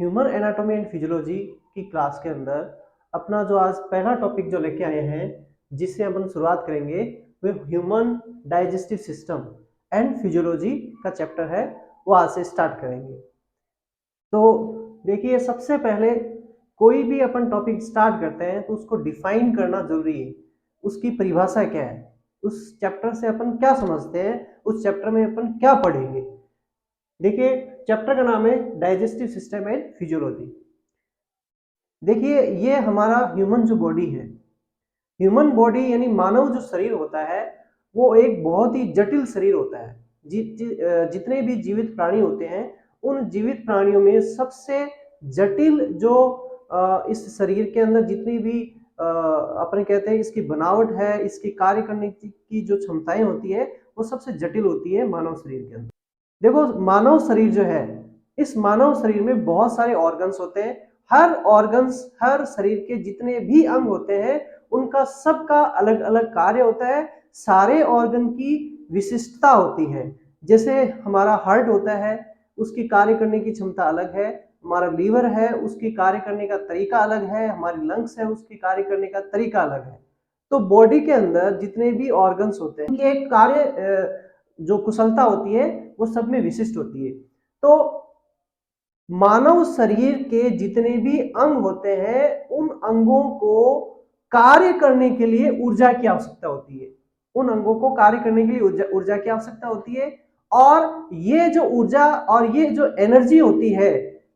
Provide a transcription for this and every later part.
Human anatomy and physiology की class के अंदर अपना जो आज पहला टॉपिक जो लेके आए हैं, जिससे अपन शुरुआत करेंगे, वो human digestive system and physiology का चैप्टर है। वो आज से स्टार्ट करेंगे। तो देखिए, सबसे पहले कोई भी अपन टॉपिक स्टार्ट करते हैं तो उसको डिफाइन करना जरूरी है। उसकी परिभाषा क्या है, उस चैप्टर से अपन क्या समझते हैं, उस चैप्टर में अपन क्या पढ़ेंगे। देखिए, चैप्टर का नाम है डाइजेस्टिव सिस्टम एंड फिजियोलॉजी। देखिए, ये हमारा ह्यूमन जो बॉडी है, ह्यूमन बॉडी यानी मानव जो शरीर होता है, वो एक बहुत ही जटिल शरीर होता है। जितने भी जीवित प्राणी होते हैं, उन जीवित प्राणियों में सबसे जटिल जो इस शरीर के अंदर जितनी भी अपन कहते हैं इसकी बनावट है, इसकी कार्य करने की जो क्षमताएं होती है, वो सबसे जटिल होती है मानव शरीर के अंदर। देखो, मानव शरीर जो है, इस मानव शरीर में बहुत सारे ऑर्गन्स होते हैं। हर शरीर के जितने भी अंग होते हैं, उनका सबका अलग अलग कार्य होता है। सारे ऑर्गन की विशिष्टता होती है। जैसे हमारा हार्ट होता है, उसकी कार्य करने की क्षमता अलग है। हमारा लीवर है, उसकी कार्य करने का तरीका अलग है। हमारी लंग्स है, उसकी कार्य करने का तरीका अलग है। तो बॉडी के अंदर जितने भी ऑर्गन्स होते हैं, उनके कार्य जो कुशलता होती है, वो सब में विशिष्ट होती है। तो मानव शरीर के जितने भी अंग होते हैं, उन अंगों को कार्य करने के लिए ऊर्जा की आवश्यकता होती है। उन अंगों को कार्य करने के लिए ऊर्जा की आवश्यकता होती है। और ये जो ऊर्जा और ये जो एनर्जी होती है,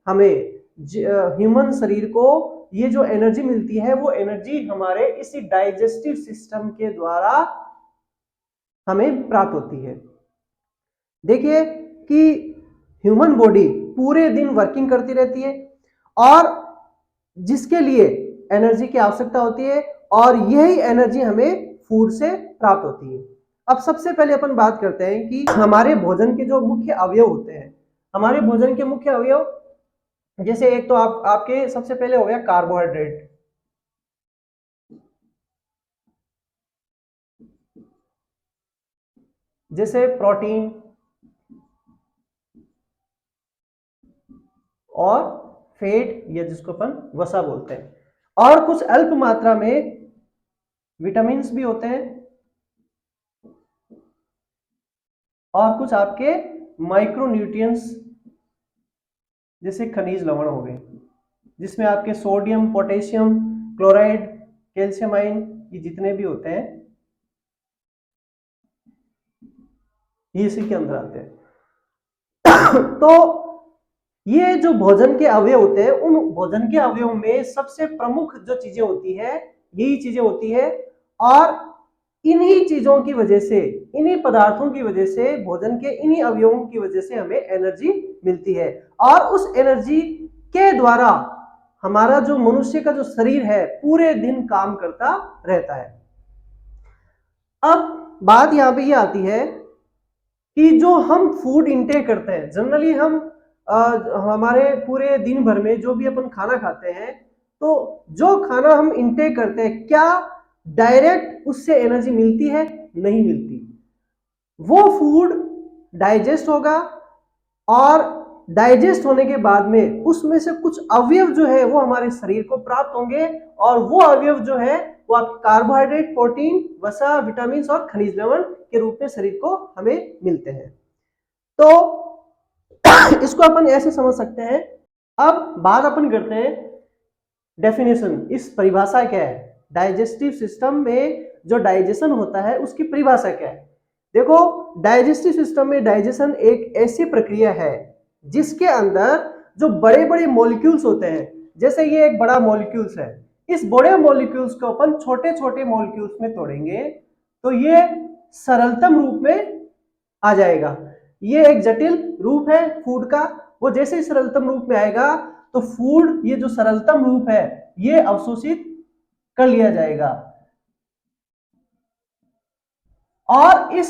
हमें ह्यूमन शरीर को ये जो एनर्जी मिलती है, वो एनर्जी हमारे इसी डाइजेस्टिव सिस्टम के द्वारा हमें प्राप्त होती है। देखिए कि ह्यूमन बॉडी पूरे दिन वर्किंग करती रहती है, और जिसके लिए एनर्जी की आवश्यकता होती है, और यही एनर्जी हमें फूड से प्राप्त होती है। अब सबसे पहले अपन बात करते हैं कि हमारे भोजन के जो मुख्य अवयव होते हैं। हमारे भोजन के मुख्य अवयव, जैसे एक तो आपके सबसे पहले हो गया कार्बोहाइड्रेट। जैसे प्रोटीन और फैट, या जिसको अपन वसा बोलते हैं, और कुछ अल्प मात्रा में विटामिन भी होते हैं, और कुछ आपके माइक्रोन्यूट्रिएंट्स जैसे खनिज लवण हो गए, जिसमें आपके sodium, potassium, chloride, calcium ion, ये जितने भी होते हैं, ये इसी के अंदर आते हैं। तो ये जो भोजन के अवयव होते हैं, उन भोजन के अवयव में सबसे प्रमुख जो चीजें होती है, यही चीजें होती है। और इन्हीं चीजों की वजह से, इन्हीं पदार्थों की वजह से, भोजन के इन्हीं अवयवों की वजह से हमें एनर्जी मिलती है। और उस एनर्जी के द्वारा हमारा जो मनुष्य का जो शरीर है, पूरे दिन काम करता रहता है। अब बात यहां पे ये आती है कि जो हम फूड इंटेक करते हैं, जनरली हम हमारे पूरे दिन भर में जो भी अपन खाना खाते हैं, तो जो खाना हम इंटेक करते हैं, क्या डायरेक्ट उससे एनर्जी मिलती है? नहीं मिलती। वो फूड डाइजेस्ट होगा, और डाइजेस्ट होने के बाद में उसमें से कुछ अवयव जो है वो हमारे शरीर को प्राप्त होंगे, और वो अवयव जो है वो आप कार्बोहाइड्रेट, प्रोटीन, वसा, विटामिन और खनिज लवण के रूप में शरीर को हमें मिलते हैं। तो इसको अपन ऐसे समझ सकते हैं। अब बात अपन करते हैं डेफिनेशन, इस परिभाषा क्या है डाइजेस्टिव सिस्टम में, जो डाइजेशन होता है उसकी परिभाषा क्या है। देखो, डाइजेस्टिव सिस्टम में डाइजेशन एक ऐसी प्रक्रिया है जिसके अंदर जो बड़े बड़े मॉलिक्यूल्स होते हैं, जैसे ये एक बड़ा मॉलिक्यूल्स है, इस बड़े मॉलिक्यूल्स को अपन छोटे छोटे मॉलिक्यूल्स में तोड़ेंगे तो ये सरलतम रूप में आ जाएगा। ये एक जटिल रूप है फूड का, वो जैसे ही सरलतम रूप में आएगा तो फूड, ये जो सरलतम रूप है, ये अवशोषित कर लिया जाएगा। और इस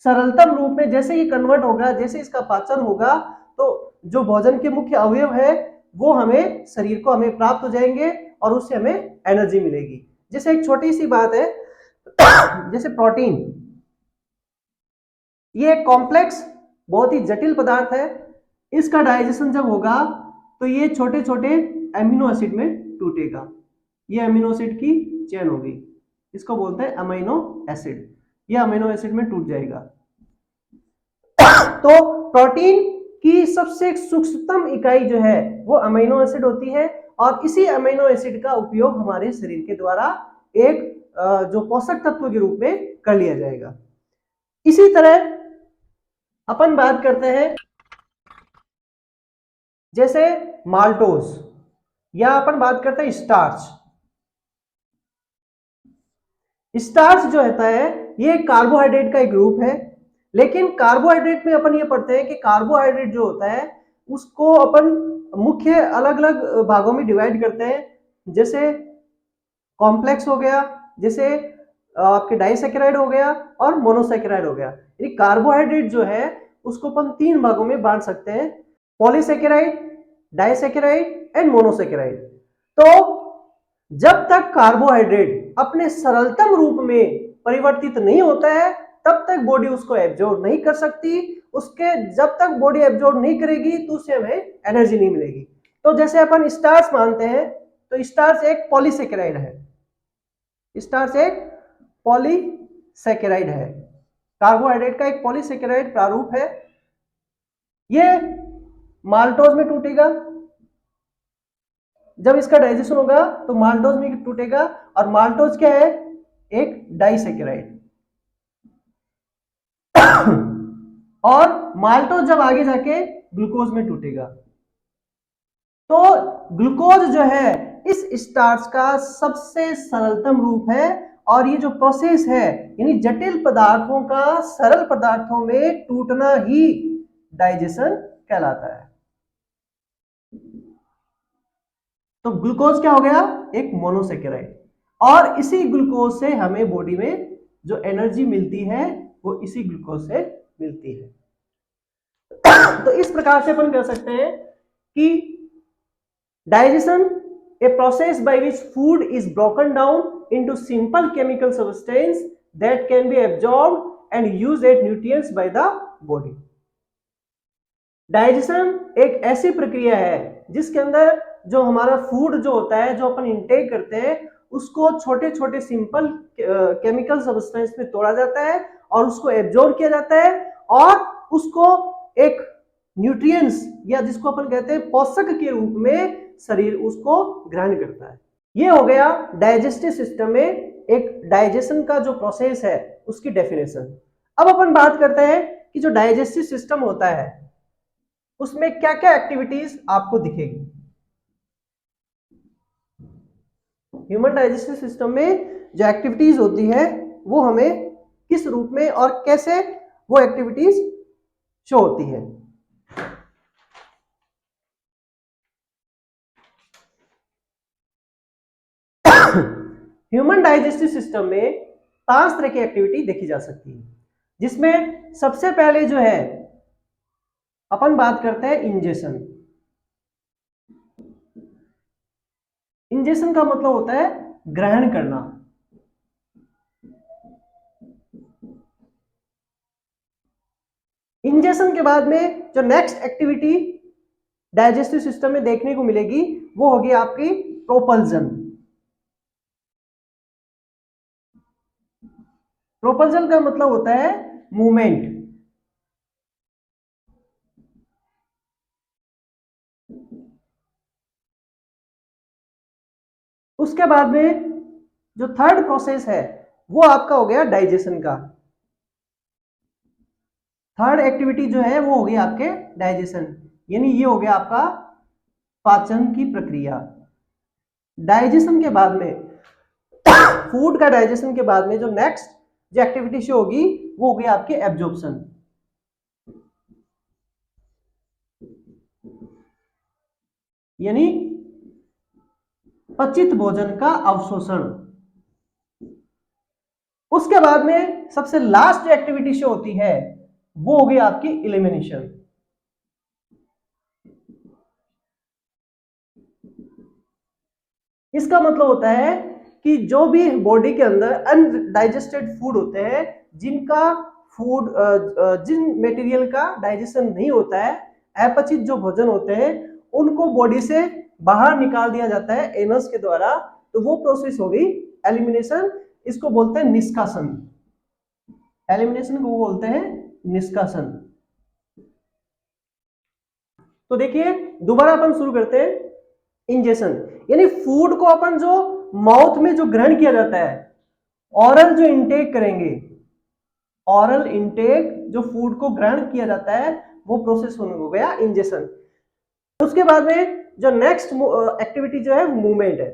सरलतम रूप में जैसे ही कन्वर्ट होगा, जैसे इसका पाचन होगा, तो जो भोजन के मुख्य अवयव है वो हमें शरीर को हमें प्राप्त हो जाएंगे, और उससे हमें एनर्जी मिलेगी। जैसे एक छोटी सी बात है, जैसे प्रोटीन, ये एक कॉम्प्लेक्स बहुत ही जटिल पदार्थ है। इसका डाइजेशन जब होगा तो ये छोटे छोटे एमिनो एसिड में टूटेगा। ये अमीनो एसिड की चेन होगी, इसको बोलते हैं अमीनो एसिड। ये अमीनो एसिड में टूट जाएगा। तो प्रोटीन की सबसे सूक्ष्मतम इकाई जो है वो अमीनो एसिड होती है, और इसी अमीनो एसिड का उपयोग हमारे शरीर के द्वारा एक जो पोषक तत्व के रूप में कर लिया जाएगा। इसी तरह अपन बात करते हैं जैसे माल्टोज, या अपन बात करते हैं स्टार्च। स्टार्च जो होता है ये कार्बोहाइड्रेट का एक ग्रुप है, लेकिन कार्बोहाइड्रेट में अपन ये पढ़ते हैं कि कार्बोहाइड्रेट जो होता है उसको अपन मुख्य अलग अलग भागों में डिवाइड करते हैं, जैसे कॉम्प्लेक्स हो गया, जैसे आपके डाइसैकेराइड हो गया और मोनोसैकेराइड हो गया। यानी कार्बोहाइड्रेट जो है उसको अपन 3 भागों में बांट सकते हैं, पॉलीसैकेराइड, डाइसैकेराइड एंड मोनोसैकेराइड। तो जब तक कार्बोहाइड्रेट अपने सरलतम रूप में परिवर्तित नहीं होता है तब तक बॉडी उसको एब्जॉर्ब नहीं कर सकती। उसके जब तक बॉडी एब्जॉर्ब नहीं करेगी तो उससे हमें एनर्जी नहीं मिलेगी। तो जैसे अपन स्टार्च मानते हैं तो स्टार्च एक पॉलीसैकेराइड है, स्टार्च एक पॉलीसैकेराइड है, कार्बोहाइड्रेट का एक पॉलीसैकेराइड प्रारूप है। ये माल्टोज में टूटेगा, जब इसका डाइजेशन होगा तो माल्टोज में टूटेगा, और माल्टोज क्या है, एक डाइसैकेराइड। और माल्टोज जब आगे जाके ग्लूकोज में टूटेगा। तो ग्लूकोज जो है इस स्टार्च का सबसे सरलतम रूप है, और ये जो प्रोसेस है यानी जटिल पदार्थों का सरल पदार्थों में टूटना ही डाइजेशन कहलाता है। तो ग्लूकोज क्या हो गया, एक मोनोसैकेराइड, और इसी ग्लूकोज से हमें बॉडी में जो एनर्जी मिलती है वो इसी ग्लूकोज से मिलती है। तो इस प्रकार से अपन कह सकते हैं कि digestion a process by which food is broken down into simple chemical substance that can be absorbed and used as nutrients by the body. Digestion एक ऐसी प्रक्रिया है जिसके अंदर जो हमारा फूड जो होता है, जो अपन इंटेक करते हैं, उसको छोटे छोटे सिंपल केमिकल सब्सटेंस में तोड़ा जाता है और उसको एब्जॉर्ब किया जाता है, और उसको एक न्यूट्रिएंट्स या जिसको अपन कहते हैं पोषक के रूप में शरीर उसको ग्रहण करता है। ये हो गया डाइजेस्टिव सिस्टम में एक डाइजेशन का जो प्रोसेस है उसकी डेफिनेशन। अब अपन बात करते हैं कि जो डाइजेस्टिव सिस्टम होता है उसमें क्या क्या एक्टिविटीज आपको दिखेगी। ह्यूमन डाइजेस्टिव सिस्टम में जो एक्टिविटीज होती है वो हमें किस रूप में और कैसे वो एक्टिविटीज शो होती है। ह्यूमन डाइजेस्टिव सिस्टम में 5 तरह की एक्टिविटी देखी जा सकती है, जिसमें सबसे पहले जो है अपन बात करते हैं इंजेशन। इंजेशन का मतलब होता है ग्रहण करना। इंजेशन के बाद में जो नेक्स्ट एक्टिविटी डाइजेस्टिव सिस्टम में देखने को मिलेगी वो होगी आपकी प्रोपल्जन। प्रोपल्जन का मतलब होता है मूवमेंट। उसके बाद में जो थर्ड प्रोसेस है वो आपका हो गया डाइजेशन का। थर्ड एक्टिविटी जो है वो हो गई आपके डाइजेशन, यानी ये हो गया आपका पाचन की प्रक्रिया। डाइजेशन के बाद में फूड का डाइजेशन के बाद में जो नेक्स्ट जो एक्टिविटी शो होगी वो होगी आपकी एब्जॉर्प्शन। यानी पचित भोजन का अवशोषण। उसके बाद में सबसे लास्ट जो एक्टिविटी शो होती है वो होगी आपकी एलिमिनेशन। इसका मतलब होता है कि जो भी बॉडी के अंदर अनडाइजेस्टेड फूड होते हैं, जिनका जिन मटेरियल का डाइजेशन नहीं होता है, अपचित जो भोजन होते हैं, उनको बॉडी से बाहर निकाल दिया जाता है एनस के द्वारा, तो वो प्रोसेस हो गई एलिमिनेशन। इसको बोलते हैं निष्कासन। एलिमिनेशन को बोलते हैं निष्कासन। तो देखिए दोबारा अपन शुरू करते हैं। इंजेशन यानी फूड को अपन जो माउथ में जो ग्रहण किया जाता है, ऑरल जो इंटेक करेंगे, ऑरल इंटेक जो फूड को ग्रहण किया जाता है वो प्रोसेस हो गया इंजेशन। उसके बाद में जो नेक्स्ट एक्टिविटी जो है मूवमेंट है।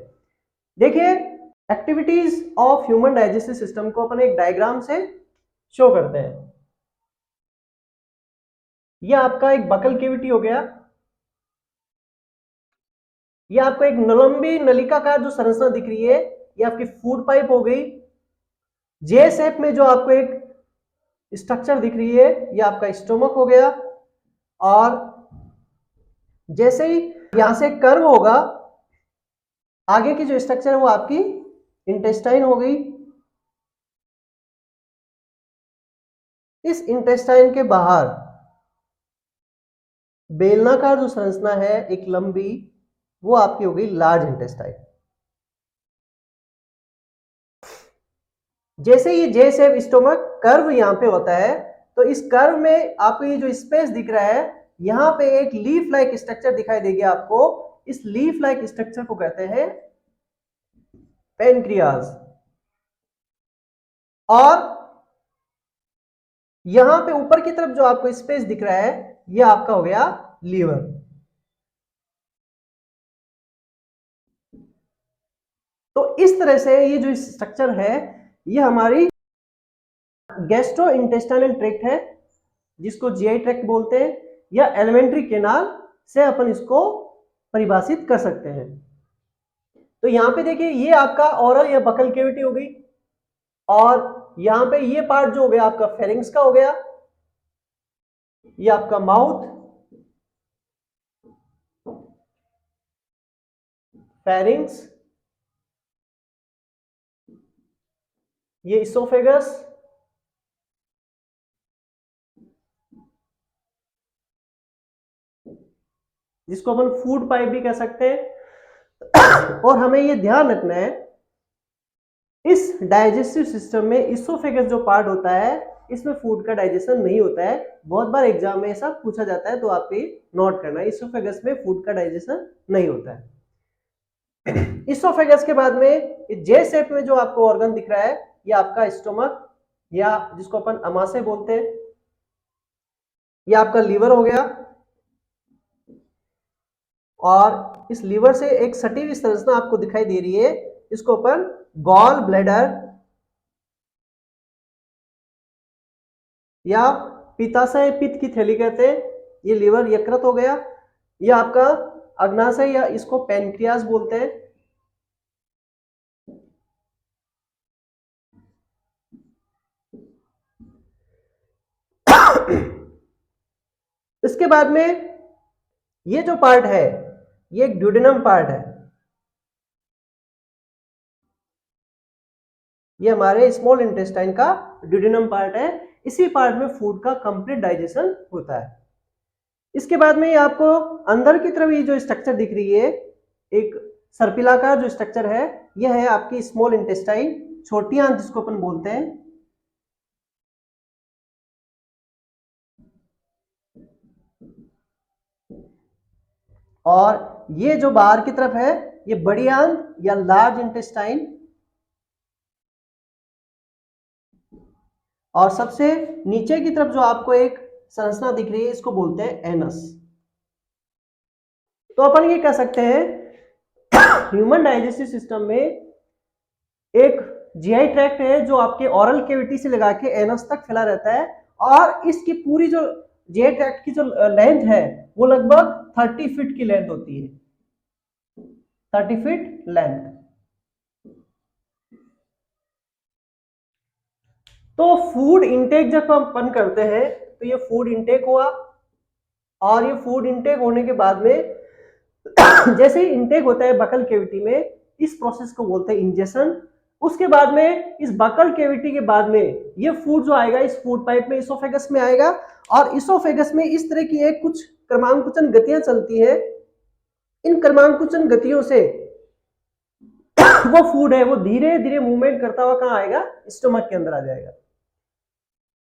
देखिए activities of human digestive system को अपन एक डायग्राम से शो करते हैं। यह आपका एक बकल कैविटी हो गया, यह आपको एक लंबी नलिका का जो संरचना दिख रही है, यह आपकी फूड पाइप हो गई। जे शेप में जो आपको एक स्ट्रक्चर दिख रही है, यह आपका स्टोमक हो गया। और जैसे ही यहां से कर्व होगा, आगे की जो स्ट्रक्चर है वो आपकी इंटेस्टाइन हो गई। इस इंटेस्टाइन के बाहर बेलनाकार जो संरचना है एक लंबी, वो आपकी हो गई लार्ज इंटेस्टाइन। जैसे ये जे शेप स्टोमक कर्व यहां पे होता है, तो इस कर्व में आपको ये जो स्पेस दिख रहा है, यहां पे एक लीफ लाइक स्ट्रक्चर दिखाई देगी आपको। इस लीफ लाइक स्ट्रक्चर को कहते हैं पेनक्रियाज। और यहां पे ऊपर की तरफ जो आपको स्पेस दिख रहा है, यह आपका हो गया लीवर। तो इस तरह से ये जो स्ट्रक्चर है, ये हमारी गैस्ट्रो इंटेस्टाइनल ट्रैक्ट है, जिसको जीआई ट्रैक्ट बोलते हैं, या एलिमेंट्री कैनाल से अपन इसको परिभाषित कर सकते हैं। तो यहां पे देखिए ये आपका ओरल या बकल कैविटी हो गई, और यहां पे ये पार्ट जो हो गया आपका फेरिंग्स का हो गया, ये आपका माउथ, फेरिंग्स, ये इसोफेगस, जिसको अपन फूड पाइप भी कह सकते हैं। और हमें ये ध्यान रखना है, इस डाइजेस्टिव सिस्टम में इसोफेगस जो पार्ट होता है, इसमें फूड का डाइजेशन नहीं होता है। बहुत बार एग्जाम में ऐसा पूछा जाता है, तो आप ये नोट करना, इसोफेगस में फूड का डाइजेशन नहीं होता है। इसोफेगस के बाद में जे शेप में जो आपको ऑर्गन दिख रहा है, ये आपका स्टोमक, या जिसको अपन अमाशय बोलते हैं, ये आपका लीवर हो गया। और इस लीवर से एक सटी हुई संरचना आपको दिखाई दे रही है, इसको अपन गॉल ब्लैडर या पित्ताशय पित्त की थैली कहते हैं। ये लीवर यकृत हो गया। ये आपका अग्नाशय या इसको पैनक्रियास बोलते हैं। इसके बाद में ये जो पार्ट है, ये एक ड्यूडेनम पार्ट है। ये हमारे स्मॉल इंटेस्टाइन का ड्यूडेनम पार्ट है। इसी पार्ट में फूड का कंप्लीट डाइजेशन होता है। इसके बाद में आपको अंदर की तरफ ये जो स्ट्रक्चर दिख रही है, एक सर्पिलाकार जो स्ट्रक्चर है, यह है आपकी स्मॉल इंटेस्टाइन, छोटी आंत जिसको अपन बोलते हैं। और ये जो बाहर की तरफ है, ये बड़ी आंत या लार्ज इंटेस्टाइन। और सबसे नीचे की तरफ जो आपको एक संरचना दिख रही है, इसको बोलते हैं एनस। तो अपन ये कह सकते हैं, ह्यूमन डाइजेस्टिव सिस्टम में एक जीआई ट्रैक्ट है जो आपके ओरल कैविटी से लगा के एनस तक फैला रहता है। और इसकी पूरी जो जीआई ट्रैक्ट की जो लेंथ है, वो लगभग 30 फीट की लेंथ होती है, 30 फीट लेंथ। तो फूड इंटेक जब अपन करते हैं, तो ये फूड इंटेक हुआ। और ये फूड इंटेक होने के बाद में जैसे ही इंटेक होता है बकल कैविटी में, इस प्रोसेस को बोलते हैं इंजेशन। उसके बाद में इस बकल कैविटी के बाद में ये फूड जो आएगा इस फूड पाइप में, इसोफेगस में आएगा। और इसोफेगस में इस तरह की एक कुछ क्रमांकुचन गतियां चलती है, इन क्रमांकुचन गतियों से वो फूड है वो धीरे धीरे मूवमेंट करता हुआ कहां आएगा, स्टोमक के अंदर आ जाएगा।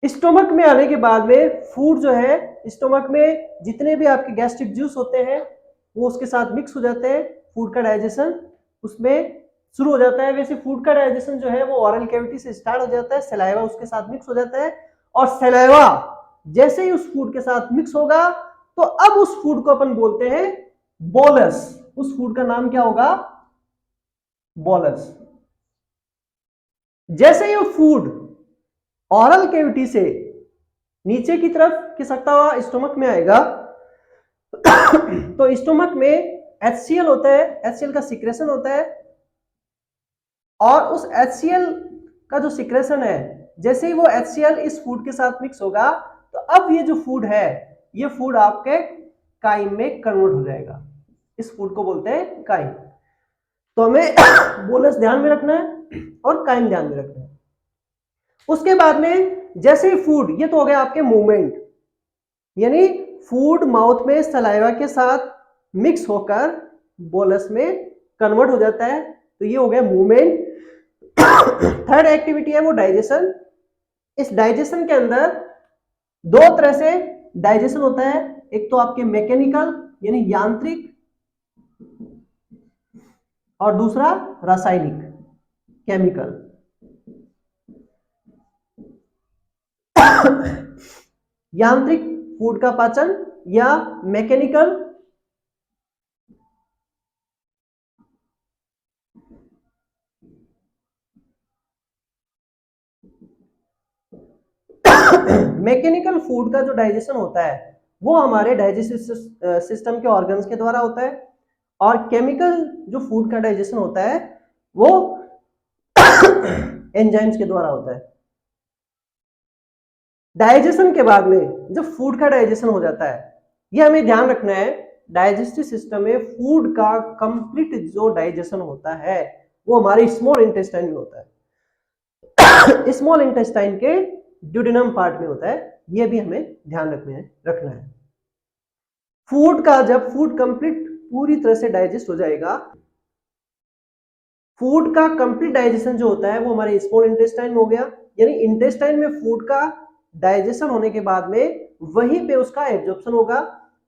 स्टोमक में आने के बाद में फूड जो है स्टोमक में जितने भी आपके गैस्ट्रिक जूस होते हैं वो उसके साथ मिक्स हो जाते हैं, फूड का डाइजेशन उसमें शुरू हो जाता है। वैसे फूड का डाइजेशन जो है वो ओरल कैविटी से स्टार्ट हो जाता है, सलाइवा उसके साथ मिक्स हो जाता है, और सलाइवा जैसे ही उस फूड के साथ मिक्स होगा तो अब उस फूड को अपन बोलते हैं बोलस। उस फूड का नाम क्या होगा, बोलस। जैसे ही फूड ओरल कैविटी से नीचे की तरफ खिसकता हुआ स्टोमक में आएगा तो स्टोमक में HCl होता है, HCl का सिक्रेशन होता है, और उस HCl का जो सिक्रेशन है जैसे ही वो HCl इस फूड के साथ मिक्स होगा तो अब ये जो फूड है ये फूड आपके काइम में कन्वर्ट हो जाएगा। इस फूड को बोलते हैं काइम। तो हमें बोलस ध्यान में रखना है और काइम ध्यान में रखना है। उसके बाद में जैसे ही फूड, ये तो हो गया आपके मूवमेंट, यानी फूड माउथ में सलाइवा के साथ मिक्स होकर बोलस में कन्वर्ट हो जाता है, तो ये हो गया मूवमेंट। थर्ड एक्टिविटी है वो डाइजेशन। इस डाइजेशन के अंदर दो तरह से डाइजेशन होता है, एक तो आपके मैकेनिकल यानी यांत्रिक, और दूसरा रासायनिक केमिकल। यांत्रिक फूड का पाचन या मैकेनिकल मैकेनिकल फूड का जो डाइजेशन होता है वो हमारे डाइजेस्टिव सिस्टम के ऑर्गन्स के द्वारा होता है, और केमिकल जो फूड का डाइजेशन होता है वो एंजाइम्स के द्वारा होता है। डाइजेशन के बाद में जब फूड का डाइजेशन हो जाता है, ये हमें ध्यान रखना है, डाइजेस्टिव सिस्टम में फूड का कंप्लीट जो डाइजेशन होता है वो हमारे स्मॉल इंटेस्टाइन में होता है। स्मॉल इंटेस्टाइन के ड्यूडेनम पार्ट में होता है, ये भी हमें ध्यान रखना है। फूड का जब फूड कंप्लीट पूरी तरह से डाइजेस्ट हो जाएगा, फूड का कंप्लीट डाइजेशन जो होता है वो हमारे स्मॉल इंटेस्टाइन में हो गया, यानी इंटेस्टाइन में फूड का डाइजेशन होने के बाद में वहीं पे उसका एब्जॉर्प्शन होगा,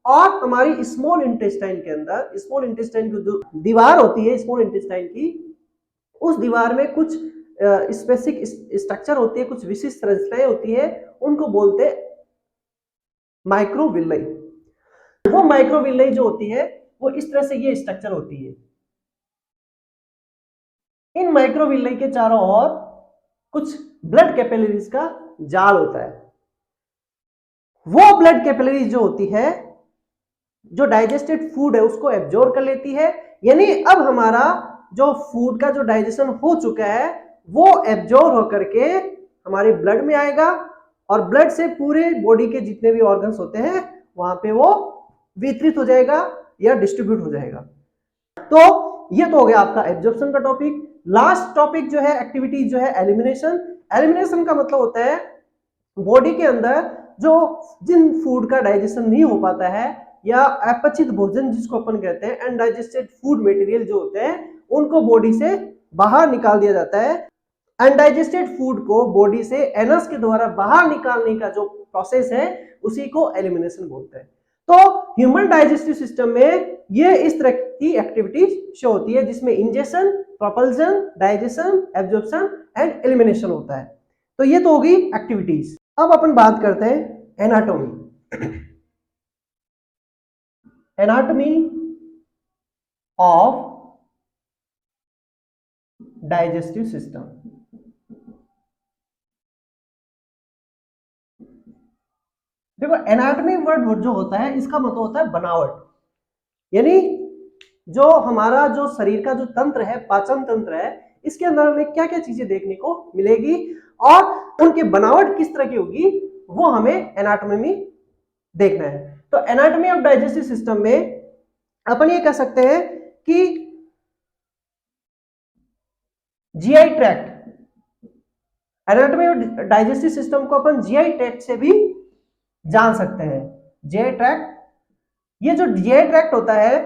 और हमारी स्मॉल इंटेस्टाइन के अंदर, स्मॉल इंटेस्टाइन की जो दीवार होती है स्मॉल इंटेस्टाइन की, उस दीवार में कुछ स्पेसिफिक स्ट्रक्चर होती है, कुछ विशिष्ट संरचनाएं होती है, उनको बोलते हैं माइक्रोविल्लाई। वो माइक्रोविल्लाई जो होती है वो इस तरह से ये स्ट्रक्चर होती है। इन माइक्रोविल्लाई के चारों ओर कुछ ब्लड कैपिलरीज का जाल होता है। वो ब्लड कैपिलरीज जो होती है जो डाइजेस्टेड फूड है उसको एब्जॉर्ब कर लेती है, यानी अब हमारा जो फूड का जो डाइजेशन हो चुका है वो एब्जॉर्ब होकर के हमारे ब्लड में आएगा, और ब्लड से पूरे बॉडी के जितने भी ऑर्गन्स होते हैं वहां पे वो वितरित हो जाएगा या डिस्ट्रीब्यूट हो जाएगा। तो ये तो हो गया आपका एब्जॉर्प्शन का टॉपिक। लास्ट टॉपिक जो है एक्टिविटी जो है एलिमिनेशन। एलिमिनेशन का मतलब होता है बॉडी के अंदर जो जिन फूड का डाइजेशन नहीं हो पाता है या अपचित भोजन जिसको अपन कहते हैं, अनडाइजेस्टेड फूड मटेरियल जो होते हैं उनको बॉडी से बाहर निकाल दिया जाता है। अनडाइजेस्टेड फूड को बॉडी से एनस के द्वारा बाहर निकालने का जो प्रोसेस है उसी को एलिमिनेशन बोलते हैं। तो ह्यूमन डाइजेस्टिव सिस्टम में ये इस तरह की एक्टिविटीज शो होती है जिसमें ingestion, propulsion, digestion, absorption and elimination होता है। तो ये तो होगी एक्टिविटीज। अब अपन बात करते हैं anatomy. Anatomy of digestive system. देखो एनाटॉमी वर्ड जो होता है इसका मतलब होता है बनावट, यानी जो हमारा जो शरीर का जो तंत्र है, पाचन तंत्र है, इसके अंदर हमें क्या क्या चीजें देखने को मिलेगी और उनकी बनावट किस तरह की होगी वो हमें एनाटॉमी में देखना है। तो एनाटॉमी ऑफ डाइजेस्टिव सिस्टम में अपन ये कह सकते हैं कि GI tract, anatomy of digestive system को अपन जीआई ट्रैक्ट से भी जान सकते हैं। जीआई ट्रैक्ट, ये जो जीआई ट्रैक्ट होता है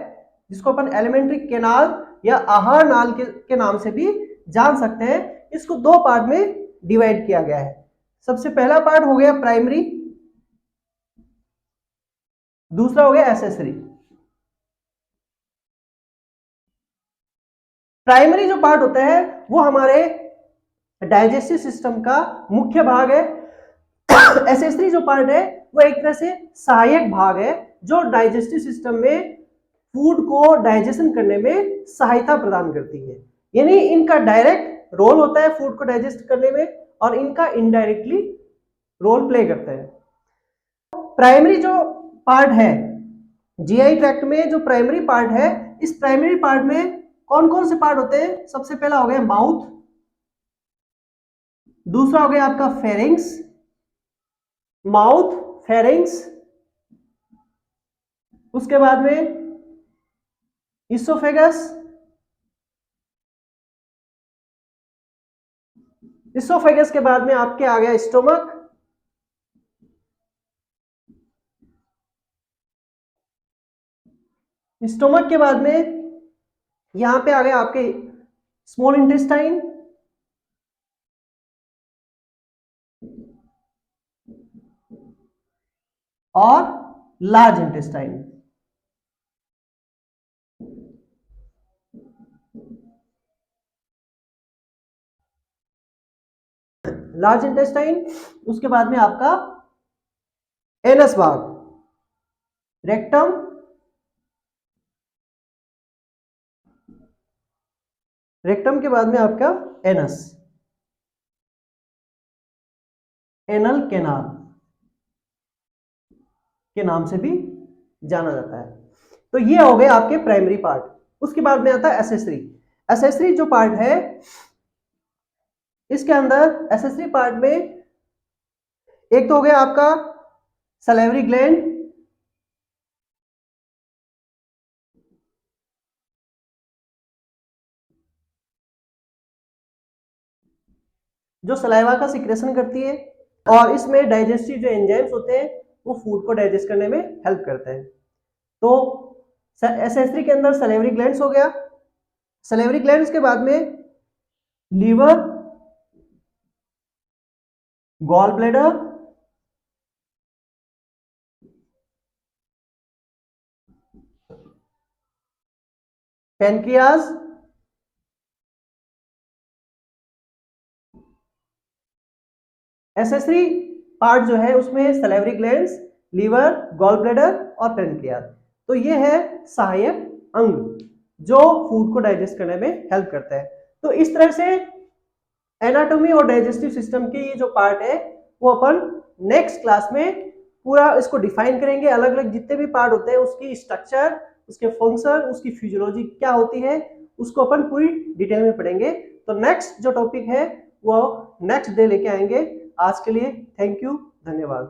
जिसको अपन एलिमेंट्री कैनाल या आहार नाल के नाम से भी जान सकते हैं, इसको दो पार्ट में डिवाइड किया गया है। सबसे पहला पार्ट हो गया प्राइमरी, दूसरा हो गया एसेसरी। प्राइमरी जो पार्ट होता है वो हमारे डाइजेस्टिव सिस्टम का मुख्य भाग है। एसेसरी जो पार्ट है वो एक तरह से सहायक भाग है जो डाइजेस्टिव सिस्टम में फूड को डाइजेशन करने में सहायता प्रदान करती है। यानी इनका डायरेक्ट रोल होता है फूड को डाइजेस्ट करने में और इनका इनडायरेक्टली रोल प्ले करता है। प्राइमरी जो पार्ट है जीआई ट्रैक्ट में, जो प्राइमरी पार्ट है, इस प्राइमरी पार्ट में कौन कौन से पार्ट होते हैं? सबसे पहला हो गया माउथ, दूसरा हो गया आपका फेरिंग्स, माउथ, फेरिंग्स, उसके बाद में इसोफेगस, इसोफेगस के बाद में आपके आ गया स्टोमक, स्टोमक के बाद में यहां पे आ गया आपके स्मॉल इंटेस्टाइन, और लार्ज इंटेस्टाइन। लार्ज इंटेस्टाइन, उसके बाद में आपका एनस भाग, रेक्टम, रेक्टम के बाद में आपका एनस, एनल कैनाल के नाम से भी जाना जाता है। तो ये हो गए आपके प्राइमरी पार्ट। उसके बाद में आता है एसेसरी। एसेसरी जो पार्ट है, इसके अंदर एसेसरी पार्ट में एक तो हो गया आपका सलेवरी ग्लैंड, जो सलाइवा का सिक्रेशन करती है और इसमें डाइजेस्टिव जो एंजाइम्स होते हैं वो फूड को डाइजेस्ट करने में हेल्प करते हैं। तो एसेसरी के अंदर सलेवरी ग्लैंड्स हो गया, सलेवरी ग्लैंड्स के बाद में liver, gall bladder, pancreas, accessory part जो है उसमें salivary glands, liver, gall bladder और पैनक्रियाज। तो ये है सहायक अंग जो फूड को डाइजेस्ट करने में हेल्प करता है। तो इस तरह से एनाटॉमी और डाइजेस्टिव सिस्टम के ये जो पार्ट है वो अपन नेक्स्ट क्लास में पूरा इसको डिफाइन करेंगे। अलग अलग जितने भी पार्ट होते हैं उसकी स्ट्रक्चर, उसके फंक्शन, उसकी फिजियोलॉजी क्या होती है, उसको अपन पूरी डिटेल में पढ़ेंगे। तो नेक्स्ट जो टॉपिक है वो नेक्स्ट डे लेके आएंगे। आज के लिए थैंक यू, धन्यवाद।